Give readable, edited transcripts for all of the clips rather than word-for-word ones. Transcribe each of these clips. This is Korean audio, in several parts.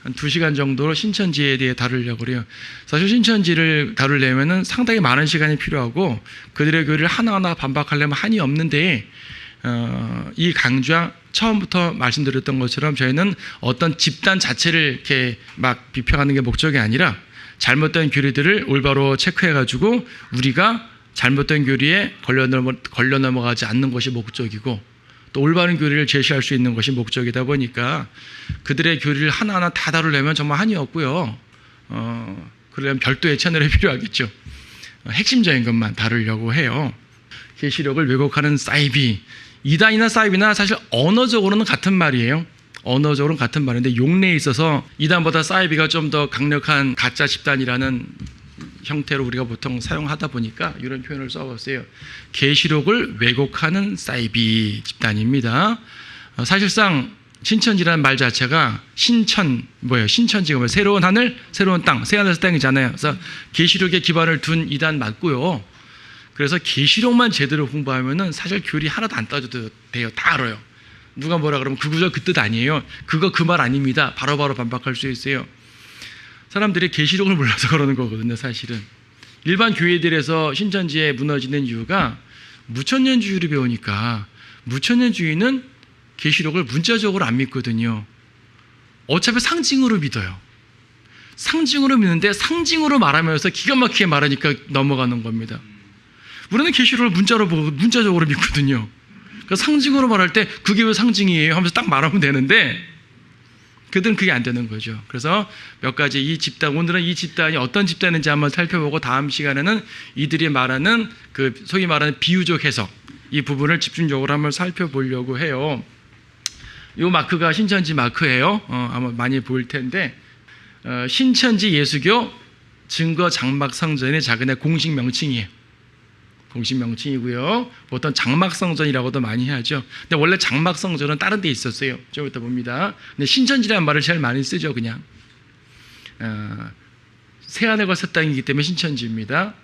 한 2시간 정도로 신천지에 대해 다루려고 그래요. 사실 신천지를 다루려면 상당히 많은 시간이 필요하고 그들의 교리를 하나하나 반박하려면 한이 없는데 이 강좌 처음부터 말씀드렸던 것처럼 저희는 어떤 집단 자체를 이렇게 막 비평하는 게 목적이 아니라 잘못된 교리들을 올바로 체크해가지고 우리가 잘못된 교리에 걸려 넘어가지 않는 것이 목적이고 또 올바른 교리를 제시할 수 있는 것이 목적이다 보니까 그들의 교리를 하나하나 다 다루려면 정말 한이 없고요. 그러려면 별도의 채널이 필요하겠죠. 핵심적인 것만 다루려고 해요. 계시록을 왜곡하는 사이비, 이단이나 사이비나 사실 언어적으로는 같은 말이에요. 언어적으로는 같은 말인데 용례에 있어서 이단보다 사이비가 좀 더 강력한 가짜 집단이라는 형태로 우리가 보통 사용하다 보니까 이런 표현을 써봤어요. 계시록을 왜곡하는 사이비 집단입니다. 사실상 신천지라는 말 자체가 신천지가 뭐예요? 새로운 하늘, 새로운 땅, 새 하늘 새 땅이잖아요. 그래서 계시록에 기반을 둔 이단 맞고요. 그래서 계시록만 제대로 공부하면은 사실 교리 하나도 안 따져도 돼요. 다 알아요. 누가 뭐라 그러면 그 구절 그 뜻 아니에요. 그거 그 말 아닙니다. 바로바로 반박할 수 있어요. 사람들이 계시록을 몰라서 그러는 거거든요. 사실은 일반 교회들에서 신천지에 무너지는 이유가 무천년주의를 배우니까 무천년주의는 계시록을 문자적으로 안 믿거든요. 어차피 상징으로 믿어요. 상징으로 믿는데 상징으로 말하면서 기가 막히게 말하니까 넘어가는 겁니다. 우리는 계시록을 문자로 보고 문자적으로 믿거든요. 그러니까 상징으로 말할 때 그게 왜 상징이에요 하면서 딱 말하면 되는데 그들은 그게 안 되는 거죠. 그래서 몇 가지 이 집단, 오늘은 이 집단이 어떤 집단인지 한번 살펴보고 다음 시간에는 이들이 말하는 그 소위 말하는 비유적 해석, 이 부분을 집중적으로 한번 살펴보려고 해요. 이 마크가 신천지 마크예요. 아마 많이 보일 텐데 신천지 예수교 증거 장막 성전의 작은의 공식 명칭이에요. 공식 명칭이고요. 보통 장막성전이라고도 많이 하죠. 근데 원래 장막성전은 다른 데 있었어요. 좀 이따 봅니다. 근데 신천지라는 말을 제일 많이 쓰죠. 그냥 새하늘과 새 땅이기 때문에 신천지입니다.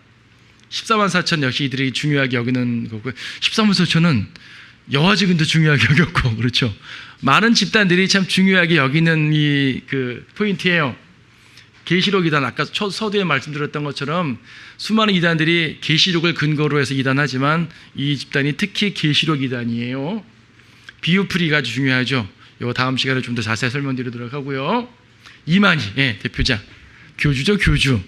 14만 4천 역시 이들이 중요하게 여기는 거고요. 14만 4천은 여화지근도 중요하게 여겼고 그렇죠. 많은 집단들이 참 중요하게 여기는 이 그 포인트예요. 계시록 이단, 아까 서두에 말씀드렸던 것처럼 수많은 이단들이 계시록을 근거로 해서 이단하지만 이 집단이 특히 계시록 이단이에요. 비유풀이가 아주 중요하죠. 이거 다음 시간에 좀 더 자세히 설명드리도록 하고요. 이만희, 대표자. 교주죠, 교주.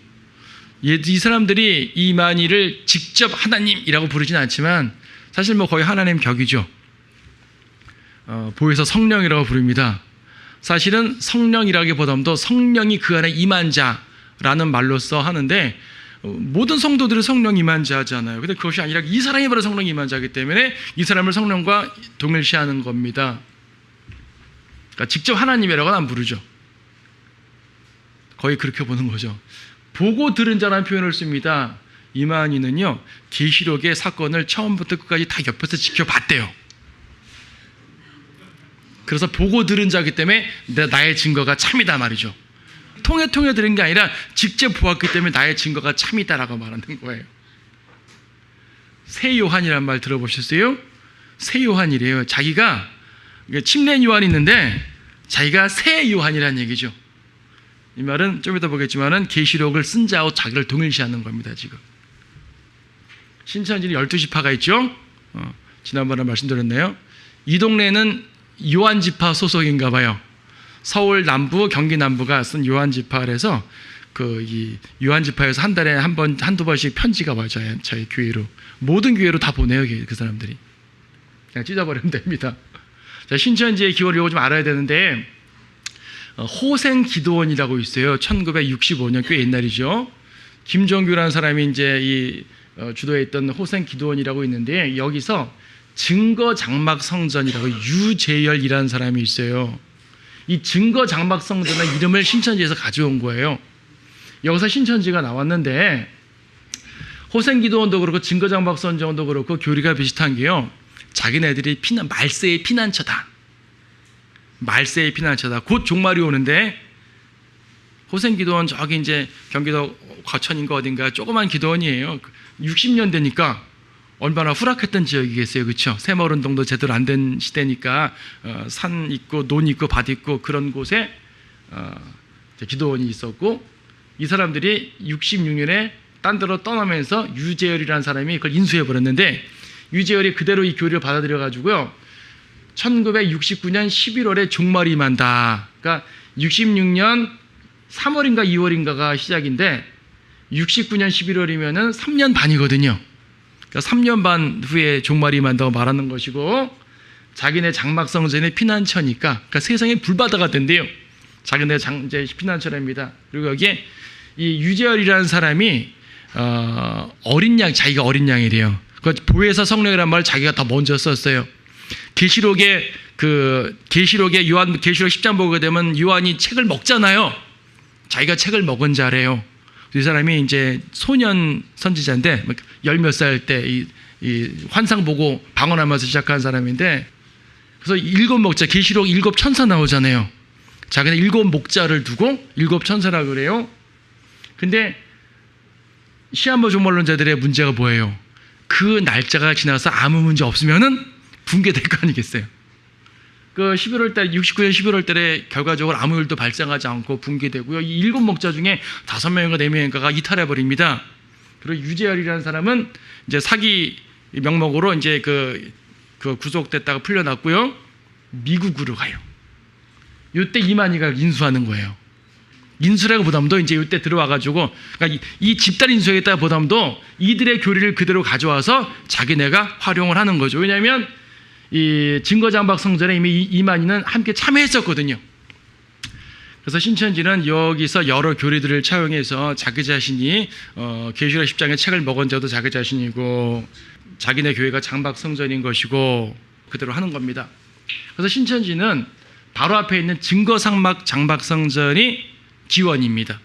이 사람들이 이만희를 직접 하나님이라고 부르진 않지만 사실 뭐 거의 하나님 격이죠. 보에서 성령이라고 부릅니다. 사실은 성령이라기보다도 성령이 그 안에 임한 자라는 말로써 하는데 모든 성도들은 성령 임한 자잖아요. 근데 그것이 아니라 이 사람이 바로 성령 임한 자이기 때문에 이 사람을 성령과 동일시하는 겁니다. 그러니까 직접 하나님이라고는 안 부르죠. 거의 그렇게 보는 거죠. 보고 들은 자라는 표현을 씁니다. 이만희는요, 계시록의 사건을 처음부터 끝까지 다 옆에서 지켜봤대요. 그래서 보고 들은 자이기 때문에 나의 증거가 참이다 말이죠. 통해 들은 게 아니라 직접 보았기 때문에 나의 증거가 참이다라고 말하는 거예요. 새 요한이라는 말 들어보셨어요? 새 요한이래요. 자기가 침례 요한이 있는데 자기가 새 요한이라는 얘기죠. 이 말은 좀 이따 보겠지만은 계시록을 쓴 자하고 자기를 동일시하는 겁니다. 지금 신천지는 12지파가 있죠. 지난번에 말씀드렸네요. 이 동네는 요한지파 소속인가 봐요. 서울 남부, 경기 남부가 쓴 요한지파에서 이 요한지파에서 한 달에 한두 번씩 편지가 와요. 저희 교회로. 모든 교회로 다 보내요. 그 사람들이. 그냥 찢어버리면 됩니다. 자, 신천지의 기원을 이거 좀 알아야 되는데 호생 기도원이라고 있어요. 1965년 꽤 옛날이죠. 김종규라는 사람이 이제 주도에 있던 호생 기도원이라고 있는데 여기서 증거 장막 성전이라고 유재열이라는 사람이 있어요. 이 증거 장막 성전의 이름을 신천지에서 가져온 거예요. 여기서 신천지가 나왔는데 호생 기도원도 그렇고 증거 장막 성전도 그렇고 교리가 비슷한 게요. 자기네들이 말세의 피난처다. 말세의 피난처다. 곧 종말이 오는데 호생 기도원 저기 이제 경기도 과천인가 어딘가 조그만 기도원이에요. 60년 되니까 얼마나 후락했던 지역이겠어요. 그렇죠? 새마을운동도 제대로 안 된 시대니까 산 있고 논 있고 밭 있고 그런 곳에 기도원이 있었고, 이 사람들이 66년에 딴 데로 떠나면서 유재열이라는 사람이 그걸 인수해 버렸는데, 유재열이 그대로 이 교리를 받아들여 가지고요, 1969년 11월에 종말이 임한다. 그러니까 66년 3월인가 2월인가가 시작인데 69년 11월이면은 3년 반이거든요. 그러니까 3년 반 후에 종말이 임한다고 말하는 것이고, 자기네 장막성전의 피난처니까, 그러니까 세상에 불바다가 된대요. 자기네 이제 피난처랍니다. 그리고 여기에 이 유재열이라는 사람이 어린 양, 자기가 어린 양이래요. 그 보혜사 성령이란 말을 자기가 더 먼저 썼어요. 계시록에 계시록 10장 보게 되면 요한이 책을 먹잖아요. 자기가 책을 먹은 자래요. 이 사람이 이제 소년 선지자인데, 열 몇 살 때 이 환상 보고 방언하면서 시작한 사람인데, 그래서 일곱 목자, 계시록 일곱 천사 나오잖아요. 자기는 일곱 목자를 두고 일곱 천사라 그래요. 근데 시한부 종말론자들의 문제가 뭐예요? 그 날짜가 지나서 아무 문제 없으면은 붕괴될 거 아니겠어요? 그 11월 달, 69년 11월 달에 결과적으로 아무 일도 발생하지 않고 붕괴되고요. 이 일곱 목자 중에 5명인가 4명인가가 이탈해 버립니다. 그리고 유재열이라는 사람은 이제 사기 명목으로 이제 그 구속됐다가 풀려났고요. 미국으로 가요. 이때 이만희가 인수하는 거예요. 인수라고 보담도 이제 이때 들어와가지고, 그러니까 이 집단 인수하겠다 보담도 이들의 교리를 그대로 가져와서 자기네가 활용을 하는 거죠. 왜냐하면 이 증거장박 성전에 이미 이만희는 함께 참여했었거든요. 그래서 신천지는 여기서 여러 교리들을 차용해서 자기 자신이 계시록 10장의 책을 먹은 자도 자기 자신이고, 자기네 교회가 장박 성전인 것이고 그대로 하는 겁니다. 그래서 신천지는 바로 앞에 있는 증거장박 성전이 기원입니다.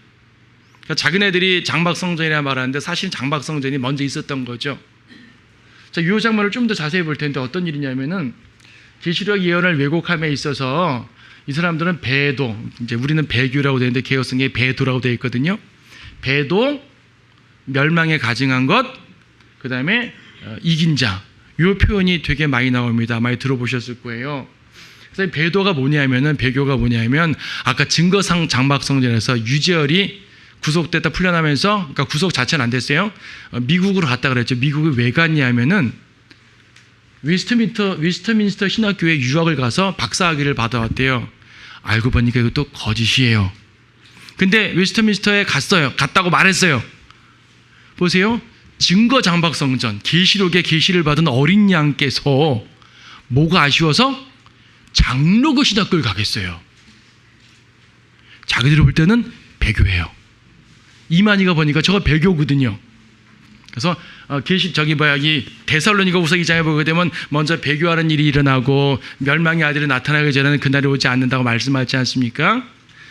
그러니까 자기네들이 장박 성전이라 말하는데 사실 장박 성전이 먼저 있었던 거죠. 자, 이 장면을 좀 더 자세히 볼 텐데 어떤 일이냐면은, 계시록 예언을 왜곡함에 있어서 이 사람들은 배도, 이제 우리는 배교라고 되는데 개혁성에 배도라고 되어 있거든요. 배도, 멸망에 가증한 것, 그 다음에 이긴 자, 이 표현이 되게 많이 나옵니다. 많이 들어보셨을 거예요. 그래서 배도가 뭐냐면은, 배교가 뭐냐면, 아까 증거상 장막성전에서 유재열이 구속됐다 풀려나면서, 그러니까 구속 자체는 안 됐어요. 미국으로 갔다 그랬죠. 미국에 왜 갔냐면은 웨스트민스터 신학교에 유학을 가서 박사학위를 받아왔대요. 알고 보니까 이것도 거짓이에요. 근데 웨스트민스터에 갔다고 말했어요. 보세요. 증거 장박성전, 계시록에 계시를 받은 어린 양께서 뭐가 아쉬워서 장로교 신학교를 가겠어요. 자기들이 볼 때는 배교예요. 이만희가 보니까 저거 배교거든요. 그래서 이 데살로니가후서 2장에 보게 되면 먼저 배교하는 일이 일어나고 멸망의 아들이 나타나기 전에는 그날이 오지 않는다고 말씀하지 않습니까?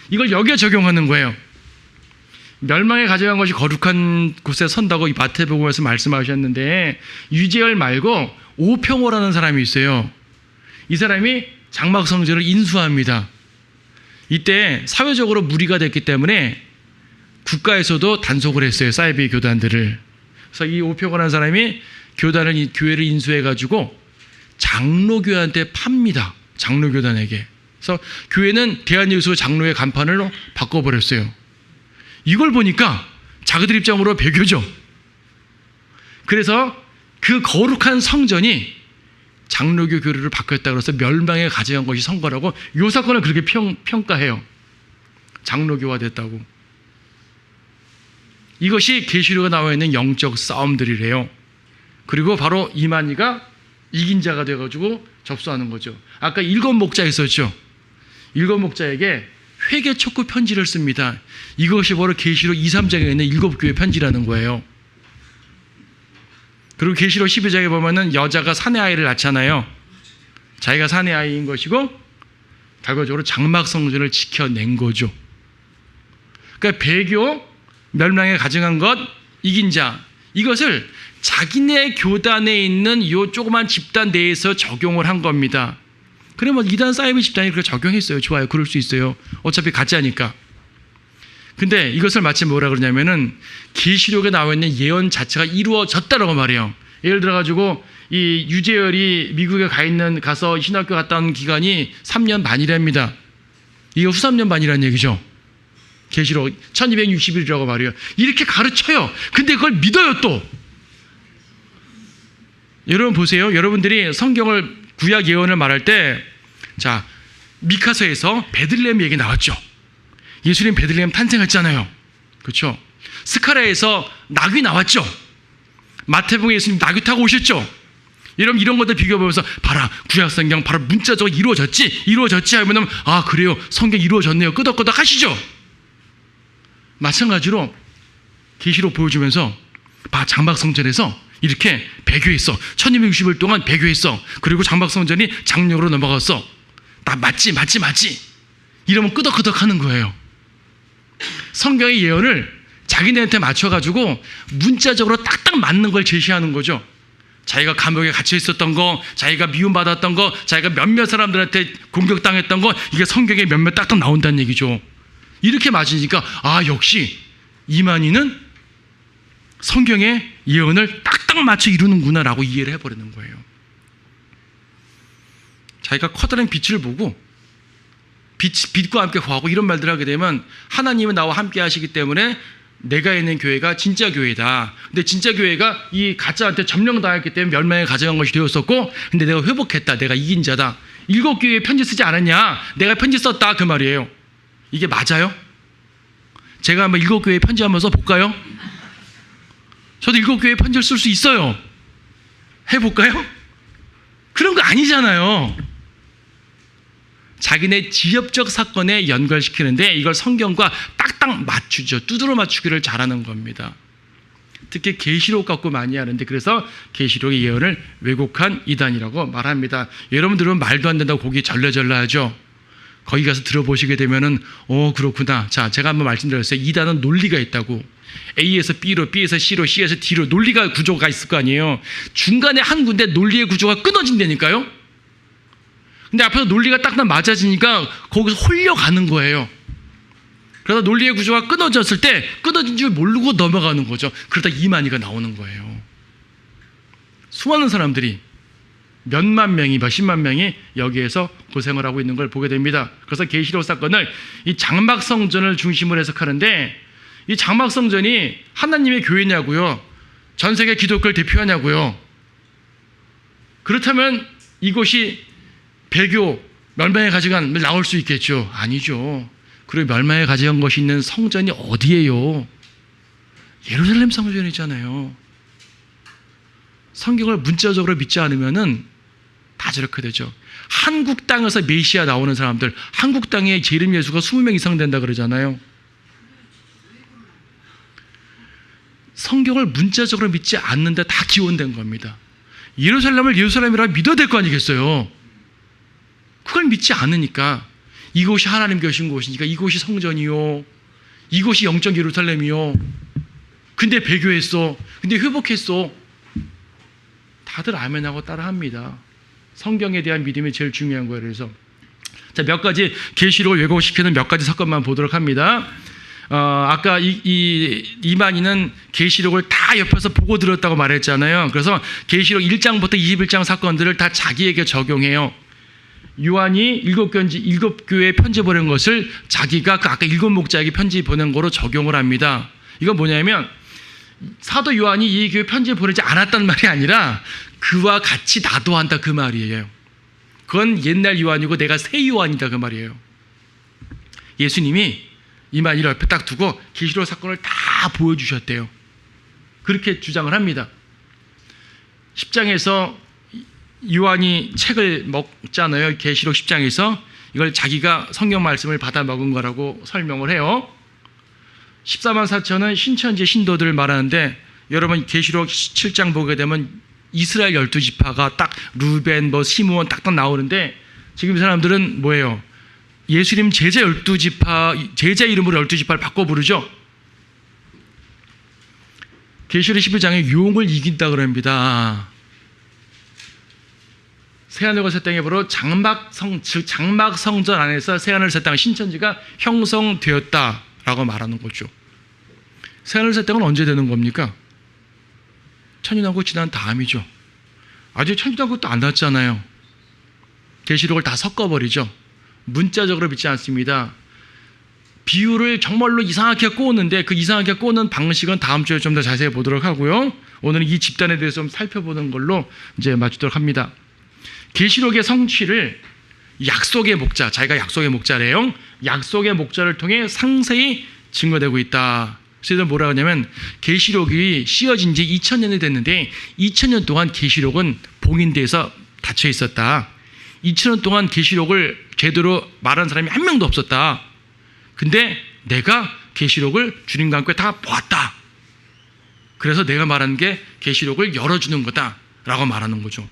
이걸 여기에 적용하는 거예요. 멸망에 가져간 것이 거룩한 곳에 선다고 이 마태복음에서 말씀하셨는데, 유재열 말고 오평호라는 사람이 있어요. 이 사람이 장막성전을 인수합니다. 이때 사회적으로 무리가 됐기 때문에 국가에서도 단속을 했어요. 사이비 교단들을. 그래서 이 오평호라는 사람이 교회를 인수해가지고 장로교한테 팝니다. 장로교단에게. 그래서 교회는 대한예수 장로의 간판을 바꿔버렸어요. 이걸 보니까 자기들 입장으로 배교죠. 그래서 그 거룩한 성전이 장로교 교리를 바뀌었다 그래서 멸망에 가져간 것이 선거라고, 이 사건을 그렇게 평가해요. 장로교화 됐다고. 이것이 계시록에 나와 있는 영적 싸움들이래요. 그리고 바로 이만희가 이긴 자가 돼가지고 접수하는 거죠. 아까 일곱 목자 있었죠. 일곱 목자에게 회개 촉구 편지를 씁니다. 이것이 바로 계시록 2, 3장에 있는 일곱 교회 편지라는 거예요. 그리고 계시록 12장에 보면은 여자가 사내 아이를 낳잖아요. 자기가 사내 아이인 것이고 결과적으로 장막 성전을 지켜낸 거죠. 그러니까 배교, 멸망에 가증한 것, 이긴 자, 이것을 자기네 교단에 있는 이 조그만 집단 내에서 적용을 한 겁니다. 그러면 이단 사이비 집단이 그렇게 적용했어요. 좋아요. 그럴 수 있어요. 어차피 가짜니까. 근데 이것을 마치 뭐라 그러냐면은 계시록에 나와 있는 예언 자체가 이루어졌다라고 말해요. 예를 들어가지고 이 유재열이 미국에 가서 신학교 갔다 온 기간이 3년 반이랍니다. 이게 후3년반이라는 얘기죠. 계시록 1260일이라고 말이에요. 이렇게 가르쳐요. 근데 그걸 믿어요 또. 여러분 보세요. 여러분들이 성경을 구약 예언을 말할 때, 자, 미카서에서 베들레헴 얘기 나왔죠. 예수님 베들레헴 탄생했잖아요. 그렇죠? 스가랴에서 낙이 나왔죠. 마태복음에 예수님 낙이 타고 오셨죠. 여러분 이런 것들 비교해보면서 봐라, 구약 성경 바로 문자적으로 이루어졌지 하면 아 그래요, 성경 이루어졌네요, 끄덕끄덕 하시죠. 마찬가지로 계시록 보여주면서 봐, 장막성전에서 이렇게 배교했어. 1260일 동안 배교했어. 그리고 장막성전이 장력으로 넘어갔어. 나 맞지. 이러면 끄덕끄덕 하는 거예요. 성경의 예언을 자기네한테 맞춰가지고 문자적으로 딱딱 맞는 걸 제시하는 거죠. 자기가 감옥에 갇혀 있었던 거, 자기가 미움받았던 거, 자기가 몇몇 사람들한테 공격당했던 거, 이게 성경에 몇몇 딱딱 나온다는 얘기죠. 이렇게 맞으니까 아 역시 이만희는 성경의 예언을 딱딱 맞춰 이루는구나 라고 이해를 해버리는 거예요. 자기가 커다란 빛을 보고 빛과 함께 거하고 이런 말들을 하게 되면 하나님은 나와 함께 하시기 때문에 내가 있는 교회가 진짜 교회다. 근데 진짜 교회가 이 가짜한테 점령당했기 때문에 멸망에 가져간 것이 되었었고, 근데 내가 회복했다. 내가 이긴 자다. 7교회에 편지 쓰지 않았냐? 내가 편지 썼다. 그 말이에요. 이게 맞아요? 제가 한번 7교회에 편지 한번 써볼까요? 저도 7교회에 편지를 쓸 수 있어요. 해볼까요? 그런 거 아니잖아요. 자기네 지역적 사건에 연결시키는데 이걸 성경과 딱딱 맞추죠. 두드러 맞추기를 잘하는 겁니다. 특히 계시록 갖고 많이 하는데, 그래서 계시록의 예언을 왜곡한 이단이라고 말합니다. 여러분들은 말도 안 된다고 고기 절레절레하죠. 거기 가서 들어보시게 되면은 그렇구나. 자, 제가 한번 말씀드렸어요. 이단은 논리가 있다고. A에서 B로, B에서 C로, C에서 D로 논리가 구조가 있을 거 아니에요. 중간에 한 군데 논리의 구조가 끊어진다니까요. 근데 앞에서 논리가 딱 맞아지니까 거기서 홀려가는 거예요. 그러다 논리의 구조가 끊어졌을 때 끊어진 줄 모르고 넘어가는 거죠. 그러다 이만희가 나오는 거예요. 수많은 사람들이 몇만 명이, 몇십만 명이 여기에서 고생을 하고 있는 걸 보게 됩니다. 그래서 계시록 사건을 이 장막성전을 중심으로 해석하는데, 이 장막성전이 하나님의 교회냐고요? 전 세계 기독교를 대표하냐고요? 그렇다면 이곳이 배교, 멸망에 가져간 나올 수 있겠죠? 아니죠. 그리고 멸망에 가져간 것이 있는 성전이 어디예요? 예루살렘 성전이잖아요. 성경을 문자적으로 믿지 않으면은 다 저렇게 되죠. 한국 땅에서 메시아 나오는 사람들, 한국 땅에 재림 예수가 20명 이상 된다 그러잖아요. 성경을 문자적으로 믿지 않는데 다 기원된 겁니다. 예루살렘을 예루살렘이라 믿어야 될 거 아니겠어요? 그걸 믿지 않으니까 이곳이 하나님 계신 곳이니까 이곳이 성전이요, 이곳이 영적 예루살렘이요, 근데 배교했어, 근데 회복했어, 다들 아멘하고 따라합니다. 성경에 대한 믿음이 제일 중요한 거예요. 그래서 자, 몇 가지 계시록을 왜곡시키는 몇 가지 사건만 보도록 합니다. 아까 이만희는 계시록을 다 옆에서 보고 들었다고 말했잖아요. 그래서 계시록 1장부터 21장 사건들을 다 자기에게 적용해요. 요한이 7교회에 편지 보낸 것을 자기가 그 아까 7목자에게 편지 보낸 거로 적용을 합니다. 이건 뭐냐면 사도 요한이 이 교회 편지 보내지 않았단 말이 아니라 그와 같이 나도 한다 그 말이에요. 그건 옛날 요한이고 내가 새 요한이다 그 말이에요. 예수님이 이만희를 옆에 딱 두고 계시록 사건을 다 보여주셨대요. 그렇게 주장을 합니다. 10장에서 요한이 책을 먹잖아요. 계시록 10장에서 이걸 자기가 성경 말씀을 받아 먹은 거라고 설명을 해요. 14만 4천은 신천지 신도들을 말하는데, 여러분 계시록 7장 보게 되면 이스라엘 12지파가 딱 루벤, 시므온 딱딱 나오는데, 지금 이 사람들은 뭐예요? 예수님 제자 12지파, 제자 이름으로 12지파를 바꿔 부르죠. 계시록 11장에 용을 이긴다 그럽니다. 새하늘과 새 땅의 보러 장막성전 안에서 새하늘 새 땅 신천지가 형성되었다라고 말하는 거죠. 새하늘 새 땅은 언제 되는 겁니까? 천년왕국 지난 다음이죠. 아직 천년왕국도 안 났잖아요. 계시록을 다 섞어버리죠. 문자적으로 믿지 않습니다. 비유를 정말로 이상하게 꼬는데 그 이상하게 꼬는 방식은 다음 주에 좀 더 자세히 보도록 하고요. 오늘은 이 집단에 대해서 좀 살펴보는 걸로 이제 마치도록 합니다. 계시록의 성취를 약속의 목자, 자기가 약속의 목자래요. 약속의 목자를 통해 상세히 증거되고 있다. 그래서 뭐라 하냐면 계시록이 씌어진 지 2000년이 됐는데 2000년 동안 계시록은 봉인돼서 닫혀 있었다. 2000년 동안 계시록을 제대로 말하는 사람이 한 명도 없었다. 근데 내가 계시록을 주님과 함께 다 보았다. 그래서 내가 말하는 게 계시록을 열어주는 거다라고 말하는 거죠.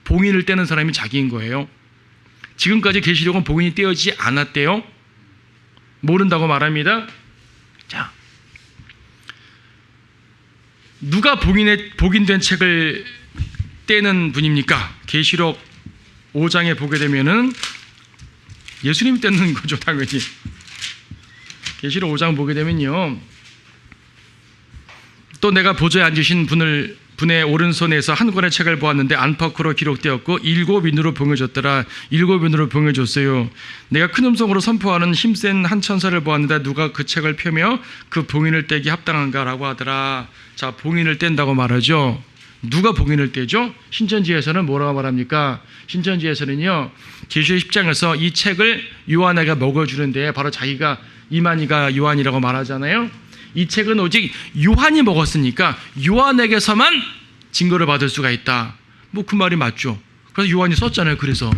봉인을 떼는 사람이 자기인 거예요. 지금까지 계시록은 봉인이 떼어지지 않았대요. 모른다고 말합니다. 자, 누가 봉인된 책을 떼는 분입니까? 계시록 5장에 보게 되면은 예수님이 떼는 거죠, 당연히. 계시록 5장 보게 되면요, 또 내가 보좌에 앉으신 분의 오른손에서 한 권의 책을 보았는데 안팎으로 기록되었고 7인으로 봉해졌더라. 7인으로 봉해졌어요. 내가 큰 음성으로 선포하는 힘센 한 천사를 보았는데 누가 그 책을 펴며 그 봉인을 떼기 합당한가라고 하더라. 자, 봉인을 뗀다고 말하죠. 누가 봉인을 떼죠? 신천지에서는 뭐라고 말합니까? 신천지에서는요, 계시록 10장에서 이 책을 요한에게 먹어주는데 바로 자기가 이만희가 요한이라고 말하잖아요. 이 책은 오직 요한이 먹었으니까 요한에게서만 증거를 받을 수가 있다. 뭐 그 말이 맞죠. 그래서 요한이 썼잖아요. 그래서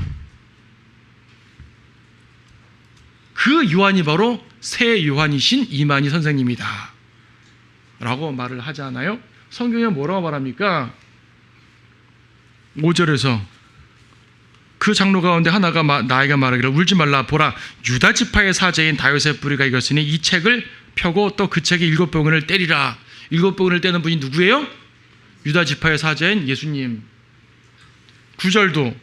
그 요한이 바로 새 요한이신 이만희 선생님이다 라고 말을 하잖아요. 성경에 뭐라고 말합니까? 5절에서 그 장로 가운데 하나가 나에게 말하기를 울지 말라. 보라, 유다 지파의 사제인 다윗의 뿌리가 익었으니 이 책을 펴고 또 그 책의 7봉인을 떼리라. 7봉인을 떼는 분이 누구예요? 유다 지파의 사제인 예수님. 9절도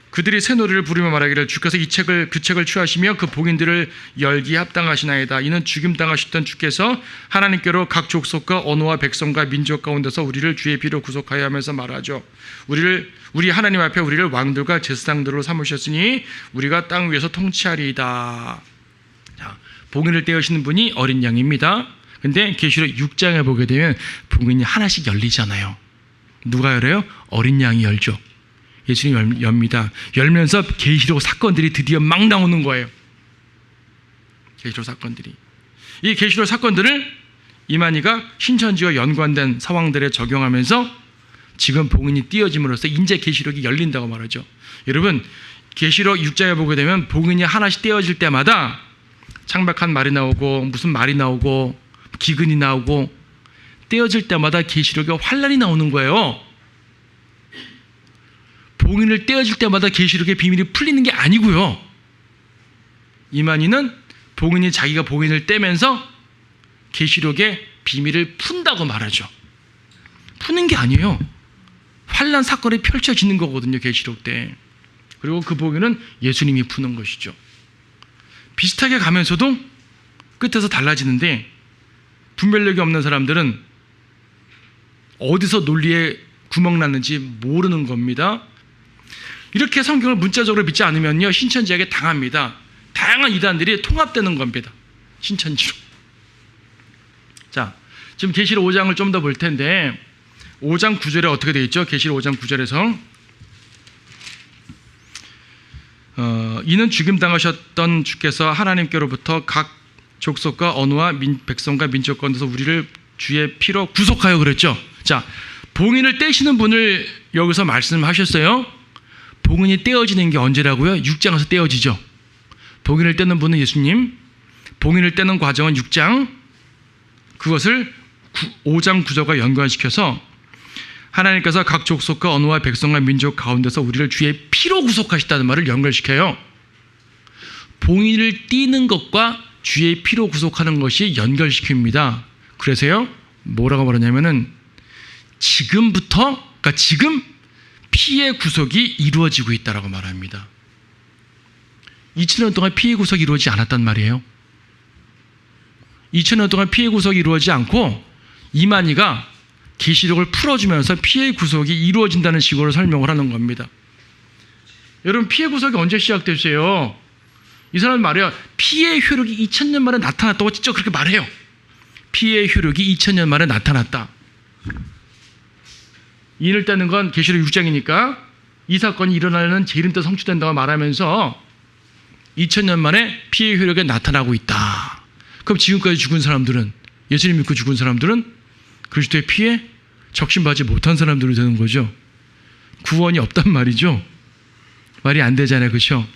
그들이 새 노래를 부르며 말하기를 주께서 그 책을 취하시며 그 봉인들을 열기에 합당하시나이다. 이는 죽임당하셨던 주께서 하나님께로 각 족속과 언어와 백성과 민족 가운데서 우리를 주의 피로 구속하여 하면서 말하죠. 우리 하나님 앞에 우리를 왕들과 제사장들로 삼으셨으니 우리가 땅 위에서 통치하리이다. 자, 봉인을 떼으시는 분이 어린 양입니다. 근데 계시록 6장에 보게 되면 봉인이 하나씩 열리잖아요. 누가 열어요? 어린 양이 열죠. 예수님이 엽니다. 열면서 계시록 사건들이 드디어 막 나오는 거예요. 계시록 사건들이. 이 계시록 사건들을 이만희가 신천지와 연관된 상황들에 적용하면서 지금 봉인이 띄어짐으로써 이제 계시록이 열린다고 말하죠. 여러분, 계시록 6장에 보게 되면 봉인이 하나씩 띄어질 때마다 창백한 말이 나오고 무슨 말이 나오고 기근이 나오고 떼어질 때마다 계시록에 환란이 나오는 거예요. 봉인을 떼어질 때마다 계시록의 비밀이 풀리는 게 아니고요. 이만희는 봉인이 자기가 봉인을 떼면서 계시록의 비밀을 푼다고 말하죠. 푸는 게 아니에요. 환란 사건이 펼쳐지는 거거든요, 계시록 때. 그리고 그 봉인은 예수님이 푸는 것이죠. 비슷하게 가면서도 끝에서 달라지는데 분별력이 없는 사람들은 어디서 논리에 구멍 났는지 모르는 겁니다. 이렇게 성경을 문자적으로 믿지 않으면요, 신천지에게 당합니다. 다양한 이단들이 통합되는 겁니다. 신천지로. 자, 지금 계시록 5장을 좀 더 볼 텐데 5장 9절에 어떻게 되어 있죠? 계시록 5장 9절에서 이는 죽임당하셨던 주께서 하나님께로부터 각 족속과 언어와 백성과 민족 가운데서 우리를 주의 피로 구속하여 그랬죠. 자, 봉인을 떼시는 분을 여기서 말씀하셨어요. 봉인이 떼어지는 게 언제라고요? 6장에서 떼어지죠. 봉인을 떼는 분은 예수님. 봉인을 떼는 과정은 6장. 그것을 5장 9절과 연관시켜서 하나님께서 각 족속과 언어와 백성과 민족 가운데서 우리를 주의 피로 구속하셨다는 말을 연결시켜요. 봉인을 띄는 것과 주의 피로 구속하는 것이 연결시킵니다. 그래서요, 뭐라고 말하냐면은 지금부터, 그러니까 지금 피의 구속이 이루어지고 있다라고 말합니다. 2000년 동안 피의 구속이 이루어지지 않았단 말이에요. 2000년 동안 피의 구속이 이루어지지 않고 이만희가 계시록을 풀어주면서 피의 구속이 이루어진다는 식으로 설명을 하는 겁니다. 여러분, 피의 구속이 언제 시작됐어요? 이 사람 말이에요. 피의 효력이 2000년 만에 나타났다고 직접 그렇게 말해요. 피의 효력이 2000년 만에 나타났다. 인을 떼는 건 계시록 6장이니까 이 사건이 일어나는 재림 때 성취된다고 말하면서 2000년 만에 피의 효력이 나타나고 있다. 그럼 지금까지 죽은 사람들은, 예수님 믿고 죽은 사람들은 그리스도의 피에 적신받지 못한 사람들이 되는 거죠. 구원이 없단 말이죠. 말이 안 되잖아요. 그렇죠?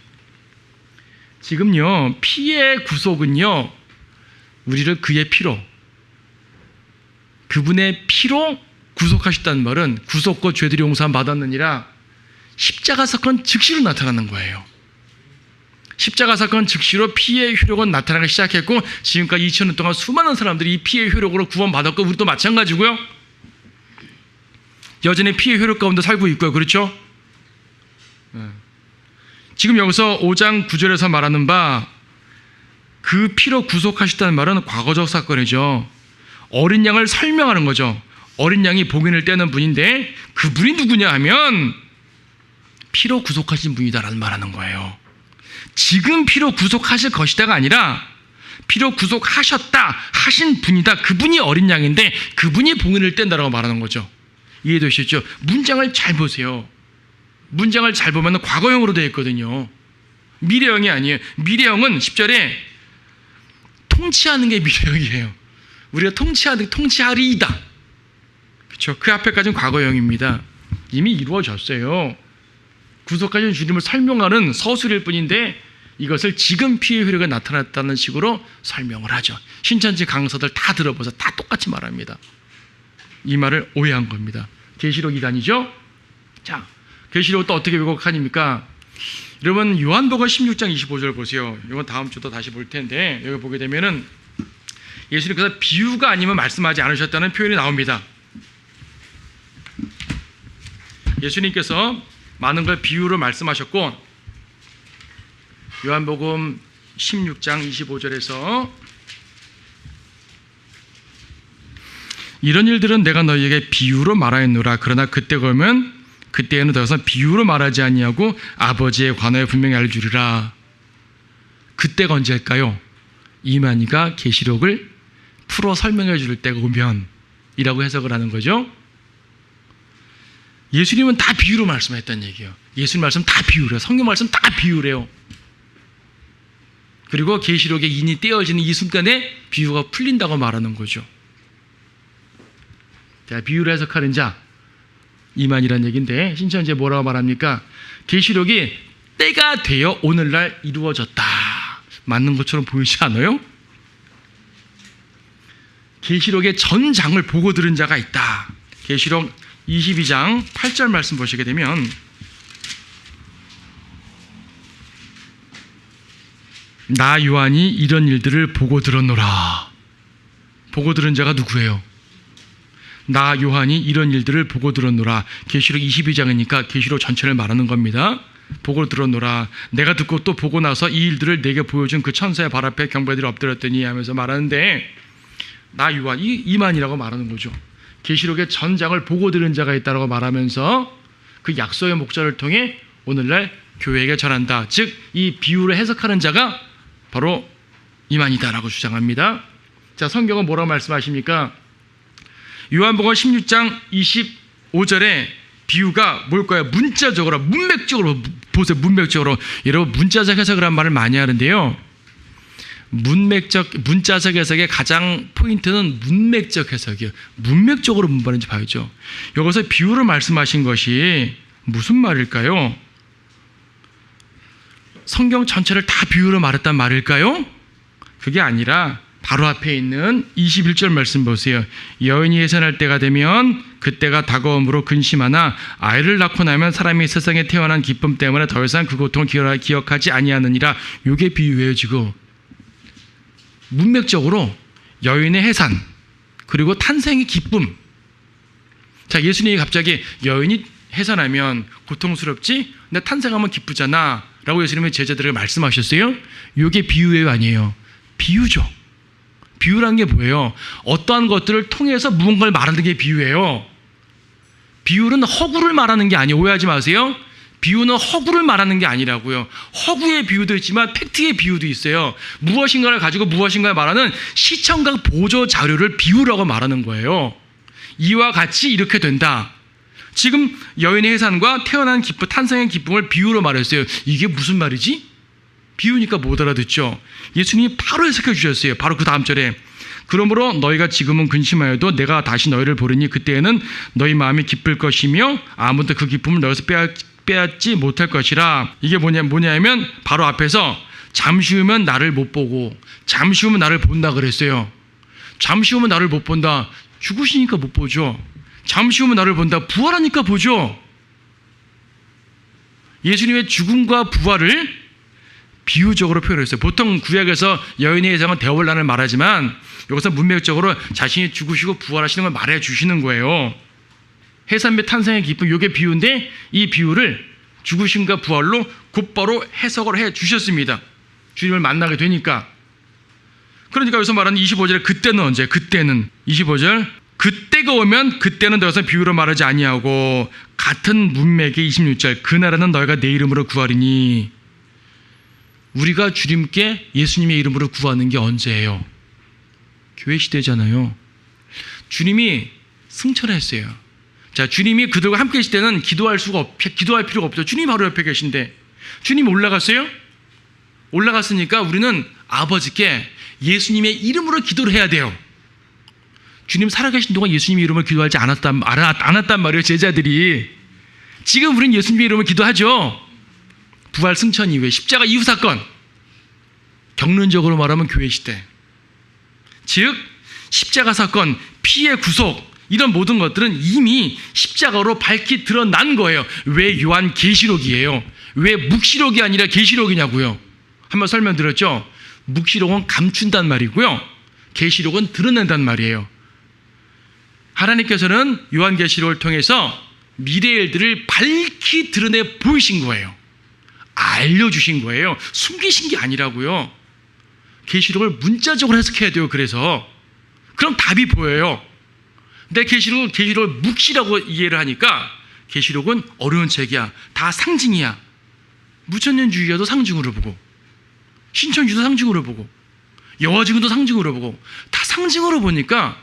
지금요, 피의 구속은요, 우리를 그의 피로, 그분의 피로 구속하셨다는 말은 구속과 죄들이 용서함 받았느니라 십자가 사건 즉시로 나타나는 거예요. 십자가 사건 즉시로 피의 효력은 나타나기 시작했고, 지금까지 2000년 동안 수많은 사람들이 이 피의 효력으로 구원받았고, 우리도 마찬가지고요. 여전히 피의 효력 가운데 살고 있고요. 그렇죠? 지금 여기서 5장 9절에서 말하는 바 그 피로 구속하셨다는 말은 과거적 사건이죠. 어린 양을 설명하는 거죠. 어린 양이 복인을 떼는 분인데 그분이 누구냐 하면 피로 구속하신 분이다라는 말하는 거예요. 지금 피로 구속하실 것이다가 아니라 피로 구속하셨다 하신 분이다. 그분이 어린 양인데 그분이 복인을 뗀다라고 말하는 거죠. 이해되시죠? 문장을 잘 보세요. 문장을 잘 보면 과거형으로 되어 있거든요. 미래형이 아니에요. 미래형은 10절에 통치하는 게 미래형이에요. 우리가 통치하리이다. 그렇죠? 그 앞에까지는 과거형입니다. 이미 이루어졌어요. 구속하신 주님을 설명하는 서술일 뿐인데 이것을 지금 피의 효력이 나타났다는 식으로 설명을 하죠. 신천지 강서들 다 들어보세요. 다 똑같이 말합니다. 이 말을 오해한 겁니다. 계시록 2단이죠. 자, 계시록 또 어떻게 왜곡하니까? 여러분 요한복음 16장 25절 보세요. 이건 다음 주도 다시 볼 텐데 여기 보게 되면은 예수님께서 비유가 아니면 말씀하지 않으셨다는 표현이 나옵니다. 예수님께서 많은 걸 비유로 말씀하셨고, 요한복음 16장 25절에서 이런 일들은 내가 너희에게 비유로 말하였노라. 그러나 그때에는 더 이상 비유로 말하지 아니하고 아버지의 관하에 분명히 알주리라. 그때가 언제일까요? 이만희가 계시록을 풀어 설명해 줄 때가 오면 이라고 해석을 하는 거죠. 예수님은 다 비유로 말씀했다는 얘기예요. 예수님 말씀 다 비유래요. 성경 말씀 다 비유래요. 그리고 계시록의 인이 떼어지는 이 순간에 비유가 풀린다고 말하는 거죠. 자, 비유로 해석하는 자 이만이라는 얘기인데 신천지에 뭐라고 말합니까? 계시록이 때가 되어 오늘날 이루어졌다. 맞는 것처럼 보이지 않아요? 계시록의 전 장을 보고 들은 자가 있다. 계시록 22장 8절 말씀 보시게 되면 나 요한이 이런 일들을 보고 들었노라. 보고 들은 자가 누구예요? 나 요한이 이런 일들을 보고 들었노라. 계시록 22장이니까 계시록 전체를 말하는 겁니다. 보고 들었노라. 내가 듣고 또 보고 나서 이 일들을 내게 보여준 그 천사의 발 앞에 경배들이 엎드렸더니 하면서 말하는데 나 요한 이만이라고 말하는 거죠. 계시록의 전장을 보고 들은 자가 있다고 말하면서 그 약속의 목자를 통해 오늘날 교회에게 전한다. 즉 이 비유를 해석하는 자가 바로 이만이다라고 주장합니다. 자, 성경은 뭐라고 말씀하십니까? 요한복음 16장 25절에 비유가 뭘까요? 문자적으로, 문맥적으로 보세요. 문맥적으로. 여러분 문자적 해석을 한 말을 많이 하는데요. 문자적 해석의 가장 포인트는 문맥적 해석이에요. 문맥적으로 뭔 말인지 봐야죠. 여기서 비유를 말씀하신 것이 무슨 말일까요? 성경 전체를 다 비유로 말했단 말일까요? 그게 아니라 바로 앞에 있는 21절 말씀 보세요. 여인이 해산할 때가 되면 그때가 다가옴으로 근심하나 아이를 낳고 나면 사람이 세상에 태어난 기쁨 때문에 더 이상 그 고통을 기억하지 아니하느니라. 이게 비유예요. 지금 문맥적으로 여인의 해산 그리고 탄생의 기쁨. 자, 예수님이 갑자기 여인이 해산하면 고통스럽지? 근데 탄생하면 기쁘잖아 라고 예수님이 제자들에게 말씀하셨어요. 이게 비유예요? 아니에요? 비유죠. 비유란 게 뭐예요? 어떠한 것들을 통해서 무언가를 말하는 게 비유예요. 비유는 허구를 말하는 게 아니에요. 오해하지 마세요. 비유는 허구를 말하는 게 아니라고요. 허구의 비유도 있지만 팩트의 비유도 있어요. 무엇인가를 가지고 무엇인가를 말하는 시청각 보조 자료를 비유라고 말하는 거예요. 이와 같이 이렇게 된다. 지금 여인의 해산과 태어난 기쁨, 탄생의 기쁨을 비유로 말했어요. 이게 무슨 말이지? 비유니까 못 알아듣죠. 예수님이 바로 해석해 주셨어요. 바로 그 다음 절에 그러므로 너희가 지금은 근심하여도 내가 다시 너희를 보리니 그때에는 너희 마음이 기쁠 것이며 아무도 그 기쁨을 너희에서 빼앗지 못할 것이라. 이게 뭐냐면 바로 앞에서 잠시 후면 나를 못 보고 잠시 후면 나를 본다 그랬어요. 잠시 후면 나를 못 본다. 죽으시니까 못 보죠. 잠시 후면 나를 본다. 부활하니까 보죠. 예수님의 죽음과 부활을 비유적으로 표현했어요. 보통 구약에서 여인의 해상은 대원란을 말하지만 여기서 문맥적으로 자신이 죽으시고 부활하시는 걸 말해 주시는 거예요. 해산 및 탄생의 기쁨, 이게 비유인데 이 비유를 죽으심과 부활로 곧바로 해석을 해 주셨습니다. 주님을 만나게 되니까. 그러니까 여기서 말하는 25절에 그때는 언제? 그때는 25절 그때가 오면 그때는 더 이상 비유로 말하지 아니하고 같은 문맥의 26절 그날에는 너희가 내 이름으로 구하리니. 우리가 주님께 예수님의 이름으로 구하는 게 언제예요? 교회 시대잖아요. 주님이 승천했어요. 자, 주님이 그들과 함께 계실 때는 기도할 필요가 없죠. 주님이 바로 옆에 계신데 주님이 올라갔어요? 올라갔으니까 우리는 아버지께 예수님의 이름으로 기도를 해야 돼요. 주님 살아계신 동안 예수님의 이름으로 기도하지 않았단 말이에요. 제자들이. 지금 우리는 예수님의 이름으로 기도하죠. 부활 승천 이후에 십자가 이후 사건, 경륜적으로 말하면 교회 시대, 즉 십자가 사건, 피의 구속, 이런 모든 것들은 이미 십자가로 밝히 드러난 거예요. 왜 요한계시록이에요? 왜 묵시록이 아니라 계시록이냐고요? 한번 설명드렸죠. 묵시록은 감춘단 말이고요, 계시록은 드러낸단 말이에요. 하나님께서는 요한계시록을 통해서 미래의 일들을 밝히 드러내 보이신 거예요. 알려주신 거예요. 숨기신 게 아니라고요. 계시록을 문자적으로 해석해야 돼요. 그래서 그럼 답이 보여요. 근데 계시록을 묵시라고 이해를 하니까 계시록은 어려운 책이야. 다 상징이야. 무천년주의자도 상징으로 보고 신천주의도 상징으로 보고 여호와증인도 상징으로 보고 다 상징으로 보니까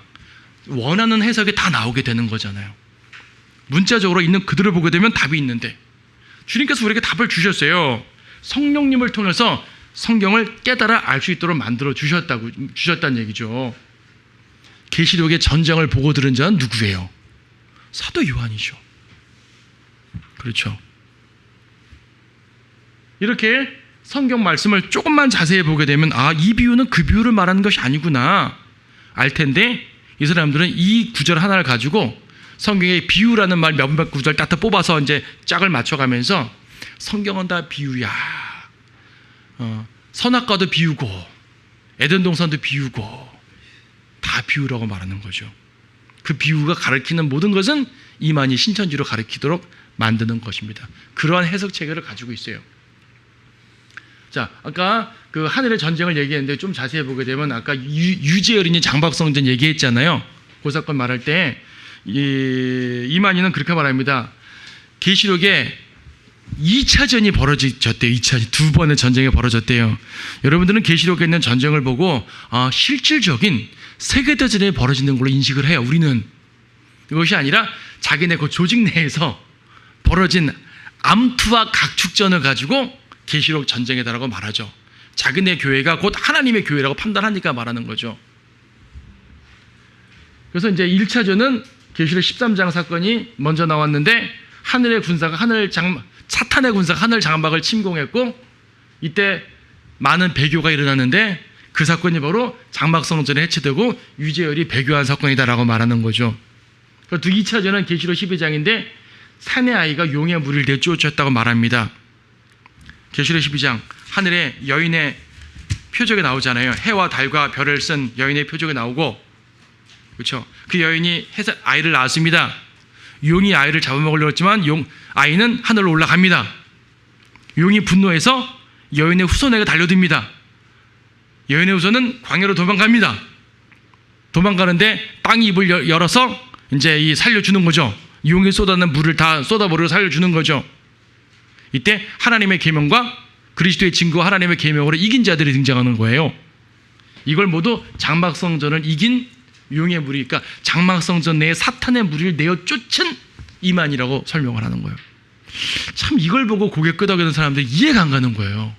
원하는 해석이 다 나오게 되는 거잖아요. 문자적으로 있는 그대로 보게 되면 답이 있는데 주님께서 우리에게 답을 주셨어요. 성령님을 통해서 성경을 깨달아 알 수 있도록 만들어 주셨다는 얘기죠. 계시록의 전쟁을 보고 들은 자는 누구예요? 사도 요한이죠. 그렇죠. 이렇게 성경 말씀을 조금만 자세히 보게 되면 이 비유는 그 비유를 말하는 것이 아니구나 알 텐데, 이 사람들은 이 구절 하나를 가지고 성경의 비유라는 말 몇몇 구절 딱 뽑아서 이제 짝을 맞춰가면서 성경은 다 비유야. 선악과도 비유고 에덴 동산도 비유고 다 비유라고 말하는 거죠. 그 비유가 가르치는 모든 것은 이만희 신천지로 가르치도록 만드는 것입니다. 그러한 해석 체계를 가지고 있어요. 자, 아까 그 하늘의 전쟁을 얘기했는데 좀 자세히 보게 되면 아까 유재열이니 장박성전 얘기했잖아요. 그 사건 말할 때 이만희는 그렇게 말합니다. 계시록에 2차전이 벌어졌대요. 2차 두 번의 전쟁이 벌어졌대요. 여러분들은 계시록에 있는 전쟁을 보고 실질적인 세계대전이 벌어지는 걸로 인식을 해요. 우리는 이것이 아니라 자기네 그 조직 내에서 벌어진 암투와 각축전을 가지고 계시록 전쟁이다라고 말하죠. 자기네 교회가 곧 하나님의 교회라고 판단하니까 말하는 거죠. 그래서 이제 1차전은 계시록 13장 사건이 먼저 나왔는데 하늘의 군사가 사탄의 군사가 하늘 장막을 침공했고 이때 많은 배교가 일어났는데 그 사건이 바로 장막성전에 해체되고 유재열이 배교한 사건이다라고 말하는 거죠. 그리고 2차전은 계시록 12장인데 산의 아이가 용의 무리를 내쫓았다고 말합니다. 계시록 12장 하늘에 여인의 표적이 나오잖아요. 해와 달과 별을 쓴 여인의 표적이 나오고, 그렇죠? 그 여인이 아이를 낳았습니다. 용이 아이를 잡아먹으려고 했지만 아이는 하늘로 올라갑니다. 용이 분노해서 여인의 후손에게 달려듭니다. 여인의 후손은 광야로 도망갑니다. 도망가는데 땅이 입을 열어서 이제 살려주는 거죠. 용이 쏟아낸 물을 다 쏟아버리고 살려주는 거죠. 이때 하나님의 계명과 그리스도의 증거와 하나님의 계명으로 이긴 자들이 등장하는 거예요. 이걸 모두 장막성전을 이긴 용의 무리, 그러니까 장막성전 내에 사탄의 무리를 내어 쫓은 이만이라고 설명을 하는 거예요. 참 이걸 보고 고개 끄덕이는 사람들이 이해가 안 가는 거예요.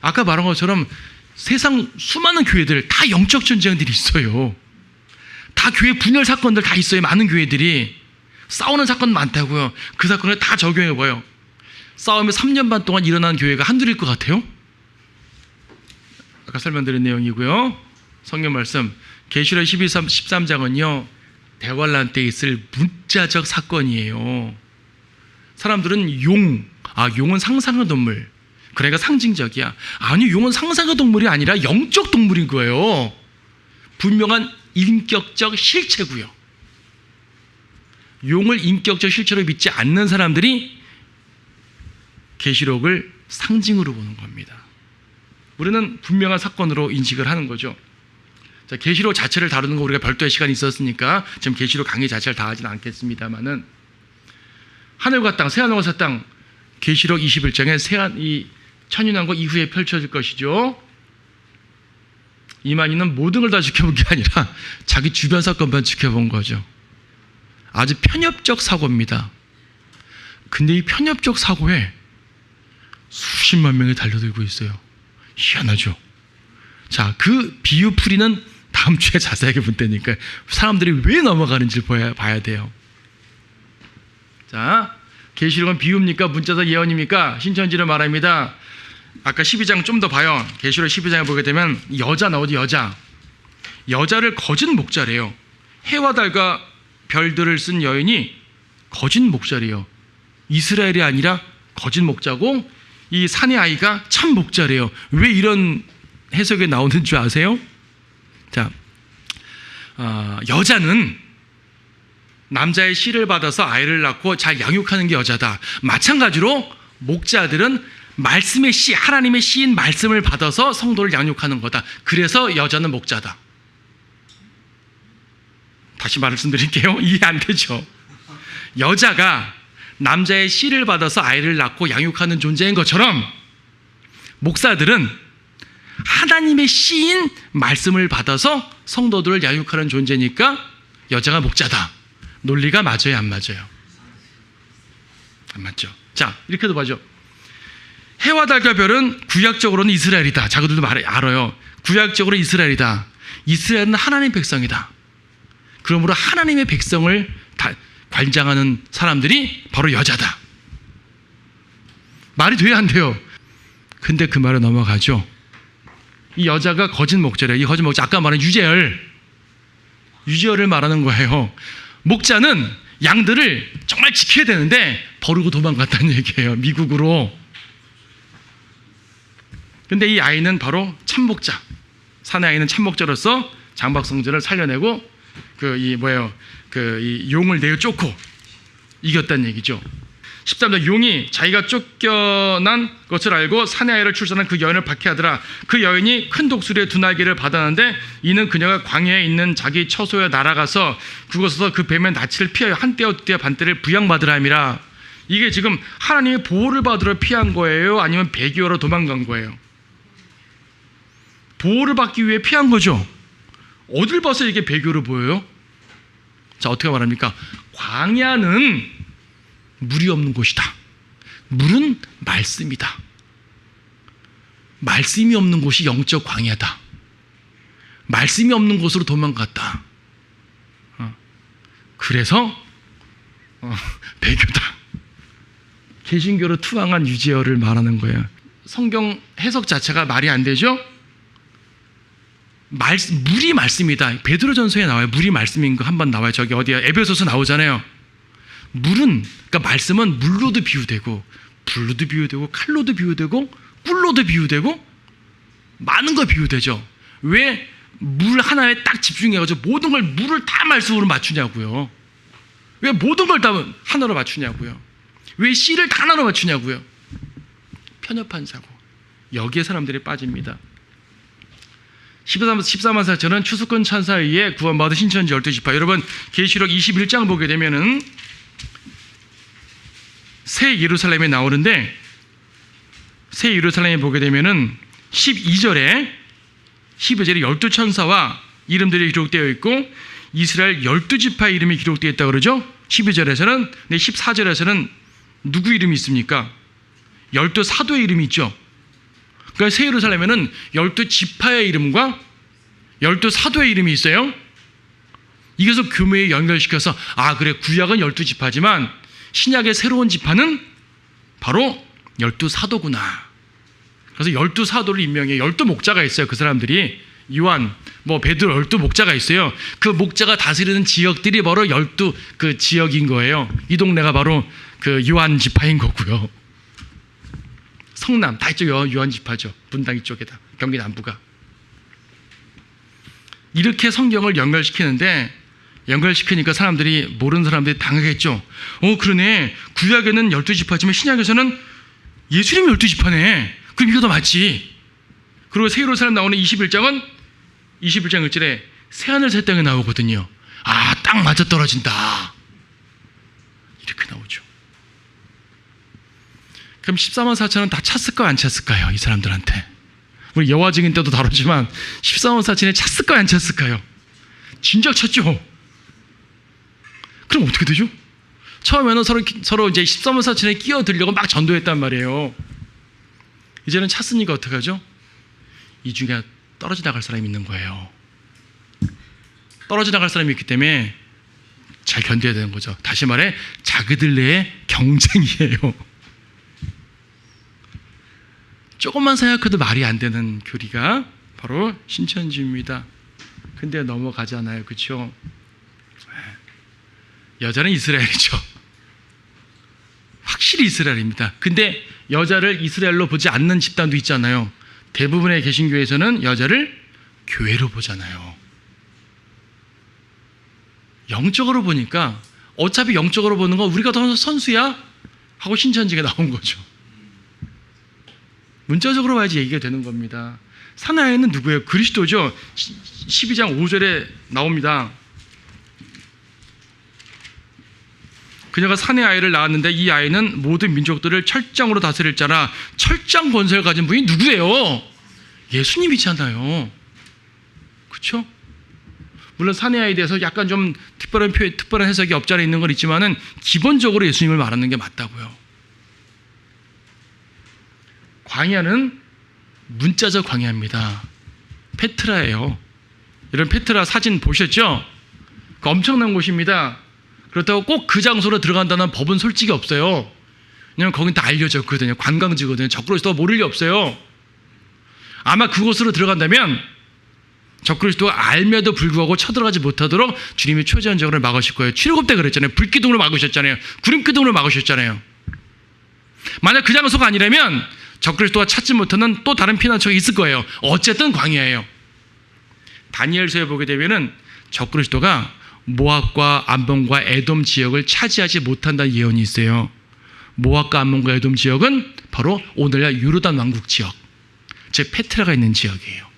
아까 말한 것처럼 세상 수많은 교회들 다 영적 전쟁들이 있어요. 다 교회 분열 사건들 다 있어요. 많은 교회들이 싸우는 사건 많다고요. 그 사건을 다 적용해봐요. 싸움이 3년 반 동안 일어난 교회가 한둘일 것 같아요? 아까 설명드린 내용이고요. 성경 말씀 계시록 13장은요 대환란 때 있을 문자적 사건이에요. 사람들은 용은 상상의 동물, 그러니까 상징적이야. 아니, 용은 상상의 동물이 아니라 영적 동물인 거예요. 분명한 인격적 실체고요. 용을 인격적 실체로 믿지 않는 사람들이 계시록을 상징으로 보는 겁니다. 우리는 분명한 사건으로 인식을 하는 거죠. 자, 계시록 자체를 다루는 거 우리가 별도의 시간이 있었으니까 지금 계시록 강의 자체를 다 하지는 않겠습니다만은, 하늘과 땅, 새하늘과 새 땅, 계시록 21장에 이 천년왕국 이후에 펼쳐질 것이죠. 이만희는 모든 걸 다 지켜본 게 아니라 자기 주변 사건만 지켜본 거죠. 아주 편협적 사고입니다. 근데 이 편협적 사고에 수십만 명이 달려들고 있어요. 희한하죠. 자, 그 비유풀이는 다음 주에 자세하게 볼 테니까 사람들이 왜 넘어가는지 봐야 돼요. 자, 계시록은 비유입니까? 문자적 예언입니까? 신천지를 말합니다. 아까 12장 좀 더 봐요. 계시록 12장에 보게 되면 여자 나오죠. 여자를 거짓 목자래요. 해와 달과 별들을 쓴 여인이 거짓 목자래요. 이스라엘이 아니라 거짓 목자고, 이 산의 아이가 참 목자래요. 왜 이런 해석이 나오는 줄 아세요? 자, 여자는 남자의 씨를 받아서 아이를 낳고 잘 양육하는 게 여자다. 마찬가지로 목자들은 말씀의 씨, 하나님의 씨인 말씀을 받아서 성도를 양육하는 거다. 그래서 여자는 목자다. 다시 말씀드릴게요. 이해 안 되죠? 여자가 남자의 씨를 받아서 아이를 낳고 양육하는 존재인 것처럼 목사들은 하나님의 씨인 말씀을 받아서 성도들을 양육하는 존재니까 여자가 목자다. 논리가 맞아요, 안 맞아요? 안 맞죠. 자, 이렇게도 봐죠. 해와 달과 별은 구약적으로는 이스라엘이다. 자기들도 알아요. 구약적으로 이스라엘이다. 이스라엘은 하나님의 백성이다. 그러므로 하나님의 백성을 관장하는 사람들이 바로 여자다. 말이 돼야 안 돼요. 근데 그 말은 넘어가죠. 이 여자가 거짓 목자래요. 이 거짓 목자, 아까 말한 유재열을 말하는 거예요. 목자는 양들을 정말 지켜야 되는데 버리고 도망갔다는 얘기예요. 미국으로. 근데 이 아이는 바로 참목자, 산의 아이는 참목자로서 장막성전을 살려내고 이 용을 내어 쫓고 이겼다는 얘기죠. 13절, 용이 자기가 쫓겨난 것을 알고 산의 아이를 출산한 그 여인을 박해하더라. 그 여인이 큰 독수리의 두 날개를 받았는데 이는 그녀가 광야에 있는 자기 처소에 날아가서 그곳에서 그 뱀의 낯을 피하여 한때와 두때 반때를 부양받으라 함이라. 이게 지금 하나님의 보호를 받으러 피한 거예요? 아니면 배교하러 도망간 거예요? 보호를 받기 위해 피한 거죠. 어딜 봐서 이게 배교로 보여요? 자, 어떻게 말합니까? 광야는 물이 없는 곳이다. 물은 말씀이다. 말씀이 없는 곳이 영적 광야다. 말씀이 없는 곳으로 도망갔다. 그래서 배교다. 개신교로 투항한 유재열을 말하는 거예요. 성경 해석 자체가 말이 안 되죠? 물이 말씀이다. 베드로전서에 나와요. 물이 말씀인 거 한번 나와요. 저기 어디야? 에베소서 나오잖아요. 물은, 그러니까 말씀은 물로도 비유되고 불로도 비유되고 칼로도 비유되고 꿀로도 비유되고 많은 거 비유되죠. 왜 물 하나에 딱 집중해가지고 모든 걸 물을 다 말씀으로 맞추냐고요. 왜 모든 걸 다 하나로 맞추냐고요. 왜 씨를 다 하나로 맞추냐고요. 편협한 사고. 여기에 사람들이 빠집니다. 14만 사천은 추수권 천사에 의해 구원받은 신천지 12지파. 여러분 계시록 21장 보게 되면은 새 예루살렘에 나오는데, 새 예루살렘에 보게 되면은 12절에 12천사와 이름들이 기록되어 있고 이스라엘 12지파의 이름이 기록되어 있다고 그러죠. 12절에서는. 근데 14절에서는 누구 이름이 있습니까? 12사도의 이름이 있죠. 그러니까 새 예루살렘에는 12지파의 이름과 12사도의 이름이 있어요. 이것을 교묘에 연결시켜서 그래, 구약은 12지파지만 신약의 새로운 지파는 바로 12사도구나. 그래서 12사도를 임명해. 12목자가 있어요. 그 사람들이 요한, 베드로 12목자가 있어요. 그 목자가 다스리는 지역들이 바로 12그 지역인 거예요. 이 동네가 바로 그 요한 지파인 거고요. 성남 다 이쪽 요한 지파죠. 분당 이쪽에다, 경기 남부가. 이렇게 성경을 연결시키니까 사람들이, 모르는 사람들이 당하겠죠. 그러네. 구약에는 12지파지만 신약에서는 예수님이 12지파네. 그럼 이거 더 맞지. 그리고 새 예루살렘 나오는 21장 1절에 새하늘 새 땅에 나오거든요. 딱 맞아떨어진다. 이렇게 나오죠. 그럼 14만 4천은 다 찼을까요, 안 찼을까요? 이 사람들한테. 우리 여호와 증인 때도 다뤘지만 14만 4천에 찼을까요, 안 찼을까요? 진작 찼죠. 그럼 어떻게 되죠? 처음에는 서로 이제 14만 4천에 끼어들려고 막 전도했단 말이에요. 이제는 찼으니까 어떻게 하죠? 이 중에 떨어져 나갈 사람이 있는 거예요. 떨어져 나갈 사람이 있기 때문에 잘 견뎌야 되는 거죠. 다시 말해, 자기들 내의 경쟁이에요. 조금만 생각해도 말이 안 되는 교리가 바로 신천지입니다. 근데 넘어가잖아요. 그렇죠? 여자는 이스라엘이죠. 확실히 이스라엘입니다. 근데 여자를 이스라엘로 보지 않는 집단도 있잖아요. 대부분의 개신교에서는 여자를 교회로 보잖아요. 영적으로 보니까 어차피 영적으로 보는 건 우리가 더 선수야 하고 신천지가 나온 거죠. 문자적으로 봐야지 얘기가 되는 겁니다. 사나이는 누구예요? 그리스도죠. 12장 5절에 나옵니다. 그녀가 사내 아이를 낳았는데 이 아이는 모든 민족들을 철장으로 다스릴 자라. 철장 권세를 가진 분이 누구예요? 예수님이잖아요. 그렇죠? 물론 사내 아이에 대해서 약간 좀 특별한 해석이 없지 않아 있는 건 있지만은 기본적으로 예수님을 말하는 게 맞다고요. 광야는 문자적 광야입니다. 페트라예요. 이런 페트라 사진 보셨죠? 그 엄청난 곳입니다. 그렇다고 꼭 그 장소로 들어간다는 법은 솔직히 없어요. 왜냐하면 거긴 다 알려져 있거든요. 관광지거든요. 적그리스도가 모를 리 없어요. 아마 그곳으로 들어간다면 적그리스도가 알면도 불구하고 쳐들어가지 못하도록 주님이 초제한적으로 막으실 거예요. 출애굽 때 그랬잖아요. 불기둥으로 막으셨잖아요. 구름기둥으로 막으셨잖아요. 만약 그 장소가 아니라면 적그리스도가 찾지 못하는 또 다른 피난처가 있을 거예요. 어쨌든 광야예요. 다니엘서에 보게 되면은 적그리스도가 모압과 암몬과 에돔 지역을 차지하지 못한다는 예언이 있어요. 모압과 암몬과 에돔 지역은 바로 오늘날 요르단 왕국 지역, 즉 페트라가 있는 지역이에요.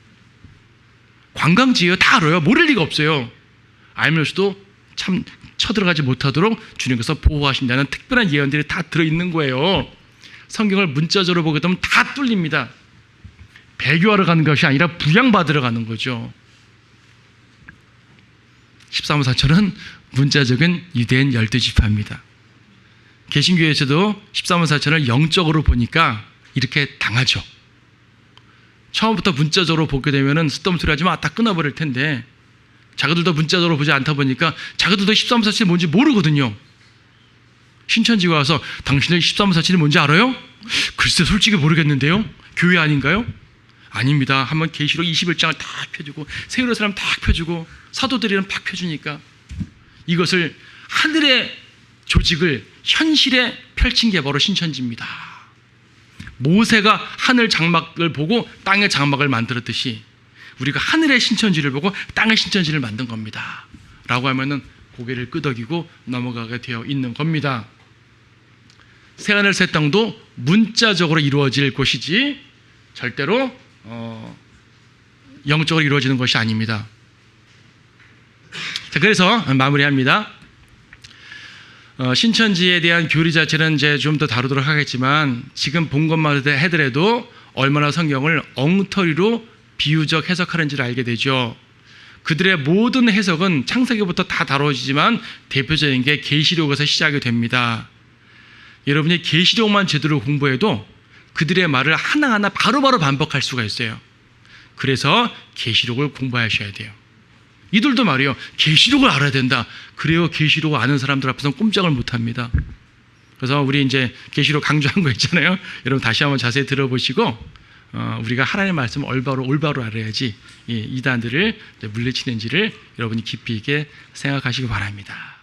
관광지예요. 다 알아요. 모를 리가 없어요. 알면서도 참 쳐들어가지 못하도록 주님께서 보호하신다는 특별한 예언들이 다 들어있는 거예요. 성경을 문자적으로 보게 되면 다 뚫립니다. 배교하러 가는 것이 아니라 부양받으러 가는 거죠. 14만 4천은 문자적인 유대인 12지파입니다. 개신교에서도 14만 4천을 영적으로 보니까 이렇게 당하죠. 처음부터 문자적으로 보게 되면은 쓰던 소리 하지만 다 끊어버릴 텐데 자기들도 문자적으로 보지 않다 보니까 자기들도 14만 4천이 뭔지 모르거든요. 신천지가 와서 당신들 14만 4천이 뭔지 알아요? 글쎄 솔직히 모르겠는데요. 교회 아닌가요? 아닙니다. 한번 계시록 21장을 딱 펴주고 새 예루살렘 딱 펴주고 사도들이랑 팍 펴주니까 이것을 하늘의 조직을 현실에 펼친 게 바로 신천지입니다. 모세가 하늘 장막을 보고 땅의 장막을 만들었듯이 우리가 하늘의 신천지를 보고 땅의 신천지를 만든 겁니다. 라고 하면은 고개를 끄덕이고 넘어가게 되어 있는 겁니다. 새하늘 새 땅도 문자적으로 이루어질 곳이지 절대로 영적으로 이루어지는 것이 아닙니다. 자, 그래서 마무리합니다. 신천지에 대한 교리 자체는 이제 좀 더 다루도록 하겠지만 지금 본 것만 해더라도 얼마나 성경을 엉터리로 비유적 해석하는지를 알게 되죠. 그들의 모든 해석은 창세기부터 다 다뤄지지만 대표적인 게 계시록에서 시작이 됩니다. 여러분이 계시록만 제대로 공부해도 그들의 말을 하나하나 바로바로 반복할 수가 있어요. 그래서 계시록을 공부하셔야 돼요. 이들도 말이에요. 계시록을 알아야 된다. 그래요. 계시록을 아는 사람들 앞에서는 꼼짝을 못합니다. 그래서 우리 이제 계시록 강조한 거 있잖아요. 여러분 다시 한번 자세히 들어보시고 우리가 하나님의 말씀을 올바로 알아야지 이 이단들을 물리치는지를 여러분이 깊이 있게 생각하시기 바랍니다.